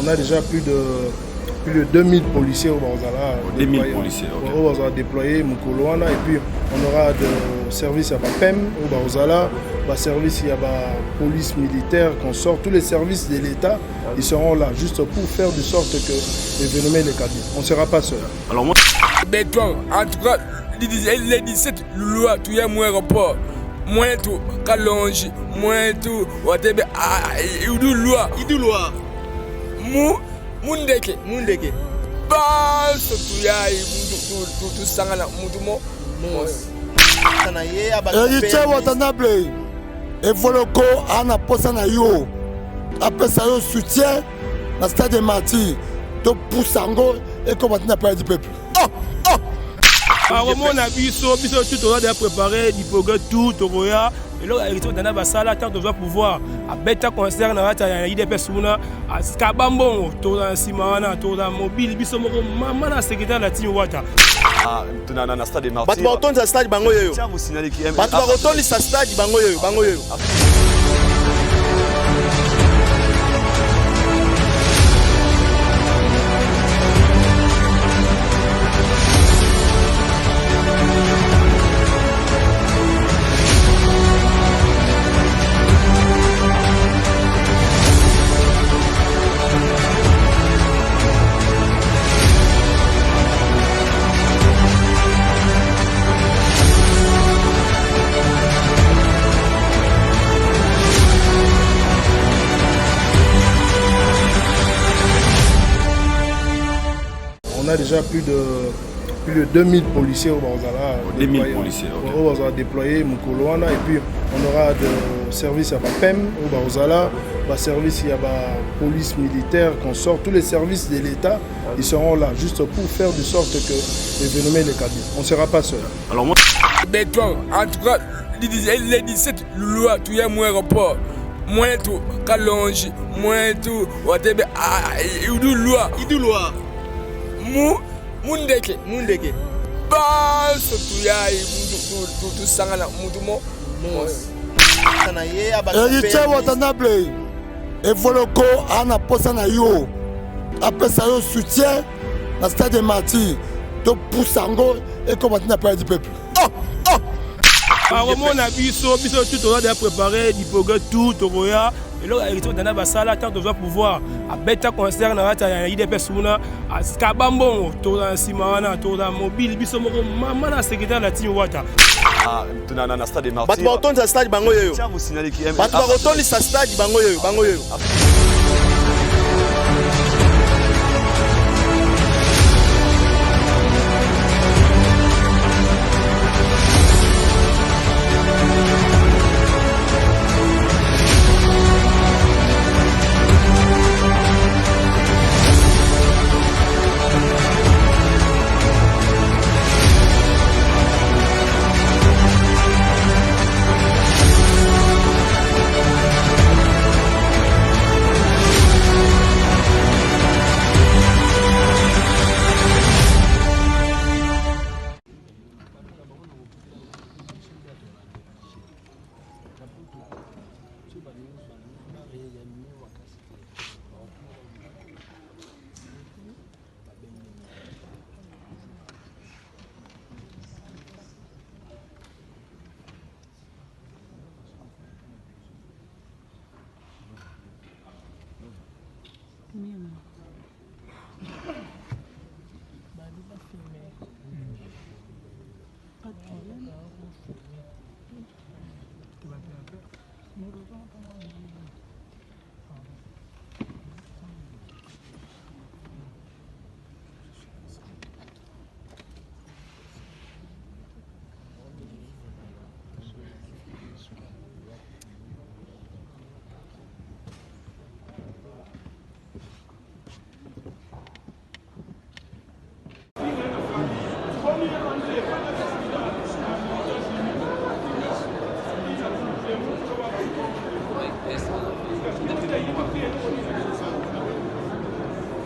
On a déjà plus de 2000 policiers au Barzala. 2000 policiers, ok. Au Barzala déployés, Mukoloana, et puis on aura de services à PEM au Barzala, service, il y a la police militaire, qu'on sort, tous les services de l'État, ils seront là, juste pour faire de sorte que l'événement est cadré. On ne sera pas seul. Alors moi... Béton, en tout cas, les 17 lois, tu as moins rapport. Moins tout, Kalonji, moins tout, whatever, loi. Mundeke. Bas, tu as tout ça, héritier Watanabe Evoloko ana posa na yo apesa yo soutien na stade de Martyrs to poussango et combattre na part du peuple. Vraiment na biso tout on a déjà préparé du progrès tout Toroya et là héritier Watanabe basala tant de pouvoir a beta concert na rata ya IDP suna a skabambo to na simana to na mobile biso moko mama na secrétaire la team wata. na stade de Martyrs. Batu barotondi sa stade bango yoyo. Batu barotondi sa stade bango yoyo. On a déjà plus de 2000 policiers au Barzala. 2000 policiers, ok. Au Barzala déployés, Mukoloana, et puis on aura de services à PEM au Barzala, service, il y a la police militaire, qu'on sort, tous les services de l'État, ils seront là, juste pour faire de sorte que l'événement est cadré. On ne sera pas seul. Alors moi... Béton, en tout cas, les 17 lois, tu as moins rapport. Moins tout, Kalonji, moins tout, whatever, loi. Mundeke. Bas, tu as tout ça, héritier Watanabe Evoloko ana posa na yo apesa yo soutien na stade de Martyrs to poussango et combattre na part du peuple. Vraiment na biso tout on a déjà préparé du progrès tout Toroya et là héritier Watanabe basala tant de pouvoir a beta concert na rata ya IDP suna a skabambo to na simana to na mobile biso moko mama na secrétaire la team wata. na stade de Martyrs. Batu barotondi sa stade bango yoyo. Batu barotondi sa stade bango yoyo.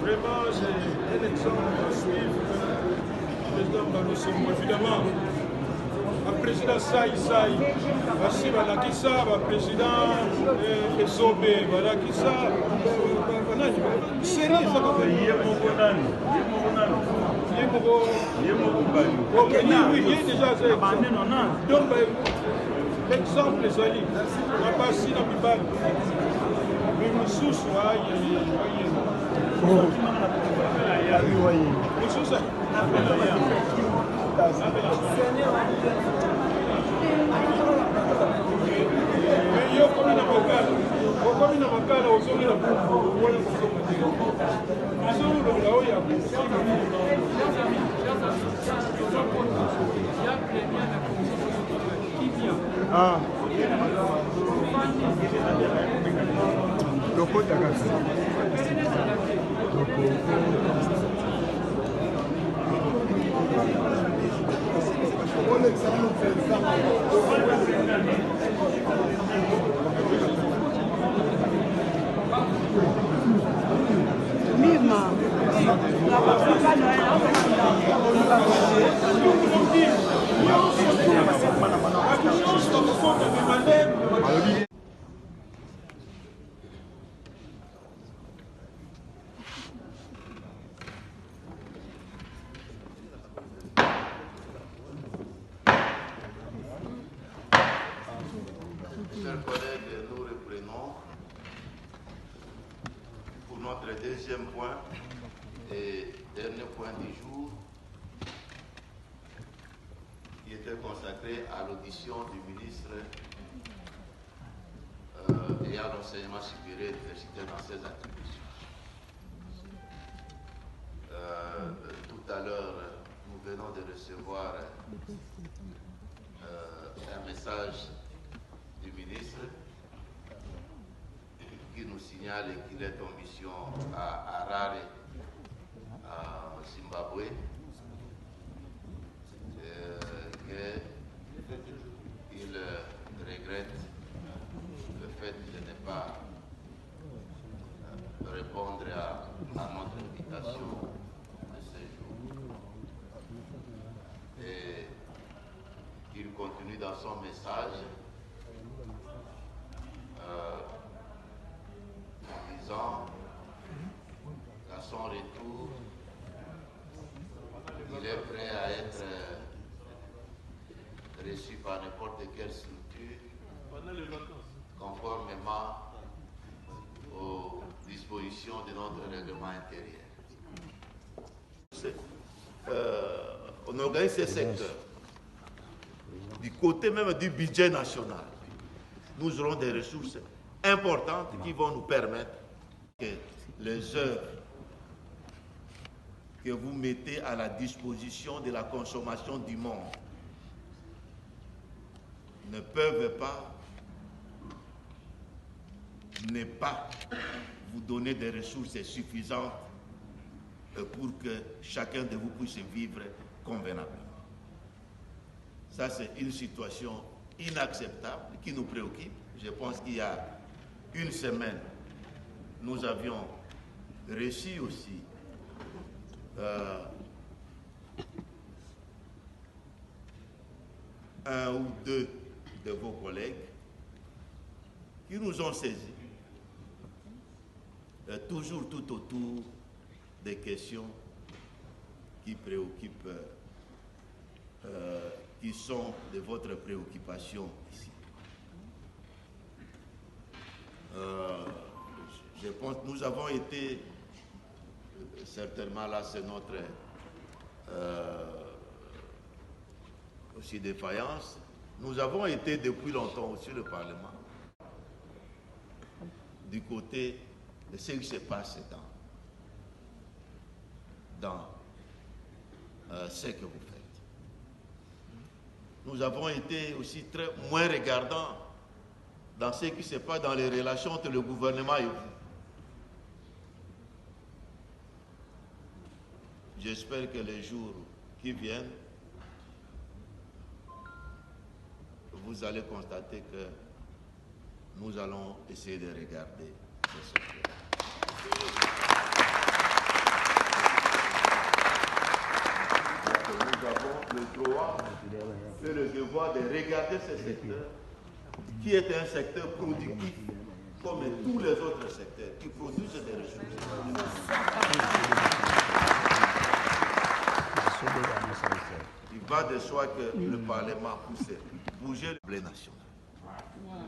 Vraiment, j'ai un exemple à suivre. Le président Balussimo, évidemment. président Sai basi balakisa président Esobe balakisa série ça déjà donc exemple ezali na basi na mibali mosusu mosusu yo komi na makala ozongi na wana ozolonga oyo Chers collègues, nous reprenons pour notre deuxième point et dernier point du jour qui était consacré à l'audition du ministre et à l'enseignement supérieur et universitaire dans ses attributions. Tout à l'heure, nous venons de recevoir un message du ministre qui nous signale qu'il est en mission à Harare, à Zimbabwe, qu'il regrette le fait de ne pas répondre à notre invitation de ce jour. Et il continue dans son message en disant qu'à son retour, il est prêt à être reçu par n'importe quelle structure conformément aux dispositions de notre règlement intérieur. On organise ces secteurs. Du côté même du budget national, nous aurons des ressources importantes qui vont nous permettre que les œuvres que vous mettez à la disposition de la consommation du monde ne peuvent pas ne pas vous donner des ressources suffisantes pour que chacun de vous puisse vivre convenablement. Ça, c'est une situation inacceptable qui nous préoccupe. Je pense qu'il y a une semaine, nous avions reçu aussi un ou deux de vos collègues qui nous ont saisis, toujours tout autour des questions qui préoccupent, qui sont de votre préoccupation ici. Je pense que nous avons été, certainement là c'est notre aussi défaillance, nous avons été depuis longtemps aussi le Parlement du côté de ce qui se passe dans ce que vous faites. Nous avons été aussi très moins regardants dans ce qui se passe dans les relations entre le gouvernement et vous. J'espère que les jours qui viennent, vous allez constater que nous allons essayer de regarder ce sujet. Nous avons le droit et le devoir de regarder ce secteur qui est un secteur productif comme tous les autres secteurs qui produisent des ressources. Il va de soi que le Parlement puisse bouger le blé national.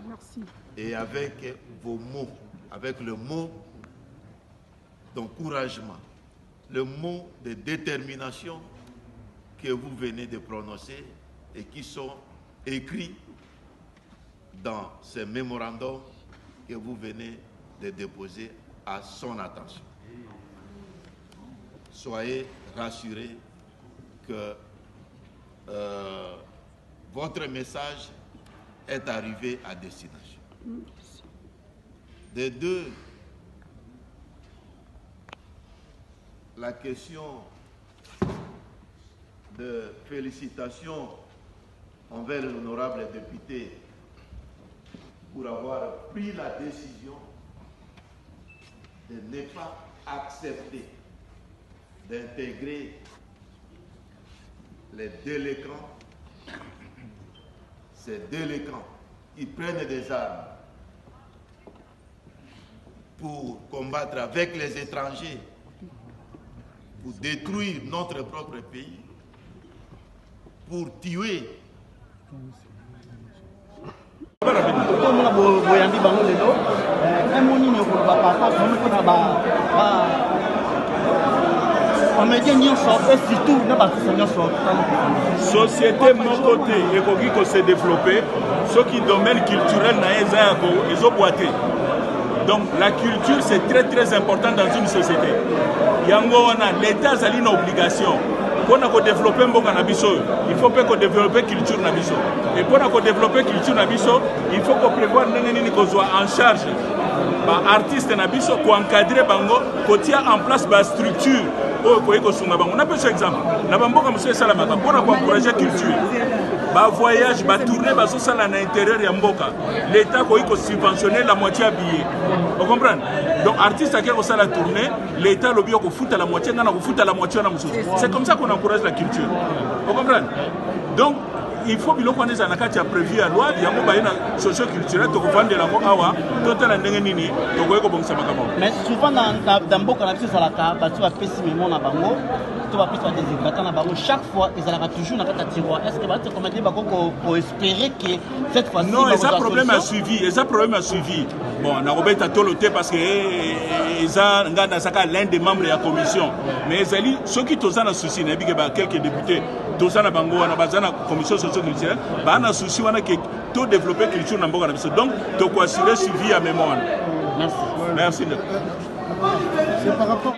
Merci. Et avec vos mots, avec le mot d'encouragement, le mot de détermination que vous venez de prononcer et qui sont écrits dans ces mémorandums que vous venez de déposer à son attention. Soyez rassurés que votre message est arrivé à destination. De deux, la question de félicitations envers l'honorable député pour avoir pris la décision de ne pas accepter d'intégrer les délinquants, ces délinquants qui prennent des armes pour combattre avec les étrangers, pour détruire notre propre pays, pour tuer. Société mon côté et se développer, ce qui domaine culturel ils ont boité. Donc la culture c'est très important dans une société. L'État a une obligation. Pour développer il faut que développer la culture. Et pour développer la culture, il faut qu'on prévoie qu'on soit en charge des artistes pour encadrer, pour tirer en place la structure. On a un exemple. Pour encourager la culture, le voyage, le tournée, à l'intérieur de l'État a subventionné la moitié à billets. Vous comprenez? Donc, l'artiste qui a la tournée, l'État a foutu à la moitié, c'est comme ça qu'on encourage la culture. Vous comprenez? Donc, il faut que nous ayons prévu la loi, il y a une socio-culturelle, qui vendre la loi, mais souvent, dans beaucoup de choses, il y a pessimisme dans bango, chaque fois, ils ont toujours dans tiroir. Est-ce que vous avez pour espérer que cette fois-ci... Non, et ça problème a suivi. Bon, on a Robert Toloté parce que l'un des membres de la commission. Mais ceux qui sont dans souci, il y a quelques députés, tous dans la commission socio-culturelle, il y a un souci qui tout développer la culture dans le pays. Donc, tu dois assurer suivi à mémoire. Merci. Merci.